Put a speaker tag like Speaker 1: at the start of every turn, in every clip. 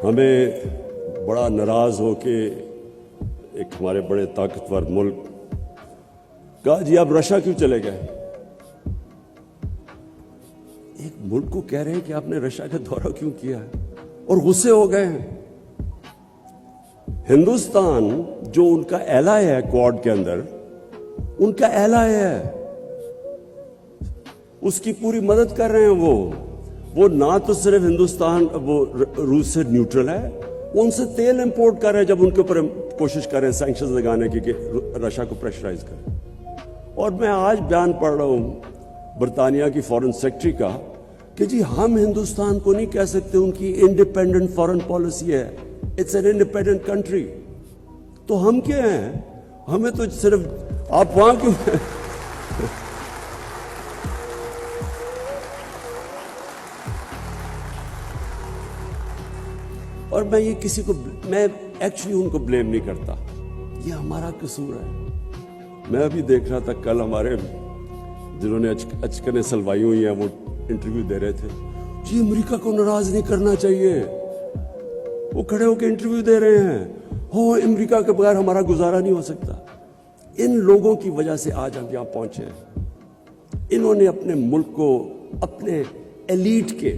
Speaker 1: ہمیں بڑا ناراض ہو کے ایک ہمارے بڑے طاقتور ملک کہا جی آپ رشیا کیوں چلے گئے؟ ایک ملک کو کہہ رہے ہیں کہ آپ نے رشیا کا دورہ کیوں کیا ہے اور غصے ہو گئے ہیں. ہندوستان جو ان کا ایلائی ہے کوڈ کے اندر، ان کا ایلائی ہے، اس کی پوری مدد کر رہے ہیں. وہ نہ تو صرف ہندوستان وہ روس سے نیوٹرل ہے، وہ ان سے تیل امپورٹ کر رہے ہیں جب ان کے اوپر کوشش کر رہے ہیں سینکشنز لگانے کی کہ رشیا کو پریشرائز کریں. اور میں آج بیان پڑھ رہا ہوں برطانیہ کی فارن سیکرٹری کا کہ جی ہم ہندوستان کو نہیں کہہ سکتے ان کی انڈیپینڈنٹ فارن پالیسی ہے، اٹس این انڈیپینڈنٹ کنٹری. تو ہم کیا ہیں؟ ہمیں تو صرف آپ وہاں کیوں اور میں یہ کسی کو میں ایکچولی ان کو بلیم نہیں کرتا، یہ ہمارا قصور ہے. میں ابھی دیکھ رہا تھا کل ہمارے جنہوں نے اچکنیں سلوائی ہوئی ہیں وہ انٹرویو دے رہے تھے، جی امریکہ کو ناراض نہیں کرنا چاہیے. وہ کھڑے ہو کے انٹرویو دے رہے ہیں، ہو امریکہ کے بغیر ہمارا گزارا نہیں ہو سکتا. ان لوگوں کی وجہ سے آج ہم یہاں پہنچے ہیں. انہوں نے اپنے ملک کو اپنے ایلیٹ کے،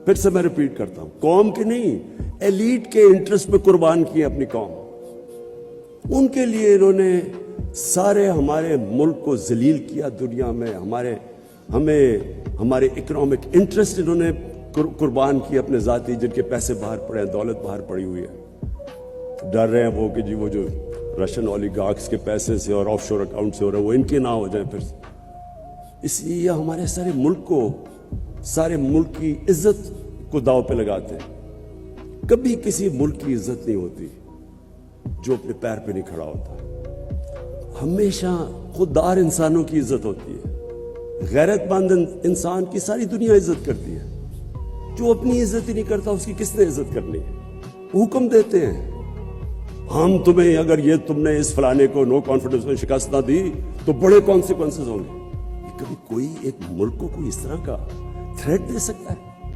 Speaker 1: پھر سے میں ریپیٹ کرتا ہوں، قوم کے نہیں، ایلیٹ کے انٹرسٹ پہ قربان کی اپنی قوم. ان کے لیے انہوں نے سارے ہمارے ملک کو ذلیل کیا دنیا میں. ہمارے اکنامک انٹرسٹ انہوں نے قربان کی اپنے ذاتی، جن کے پیسے باہر پڑے ہیں، دولت باہر پڑی ہوئی ہے. ڈر رہے ہیں وہ کہ جی وہ جو رشین اولیگارکس کے پیسے سے اور آف شور اکاؤنٹ سے ہو رہے ہیں وہ ان کے نہ ہو جائیں پھر. اس لیے ہمارے سارے ملک کی عزت کو داؤ پہ لگاتے ہیں. کبھی کسی ملک کی عزت نہیں ہوتی جو اپنے پیر پہ نہیں کھڑا ہوتا. ہمیشہ خوددار انسانوں کی عزت ہوتی ہے. غیرت مند انسان کی ساری دنیا عزت کرتی ہے. جو اپنی عزت ہی نہیں کرتا اس کی کس نے عزت کرنی ہے؟ حکم دیتے ہیں ہم تمہیں، اگر یہ تم نے اس فلانے کو نو کانفیڈنس میں شکست نہ دی تو بڑے کانسیکوینسز ہوں گے. کبھی کوئی ایک ملک کو کوئی اس طرح کا تھریٹ دے سکتا ہے؟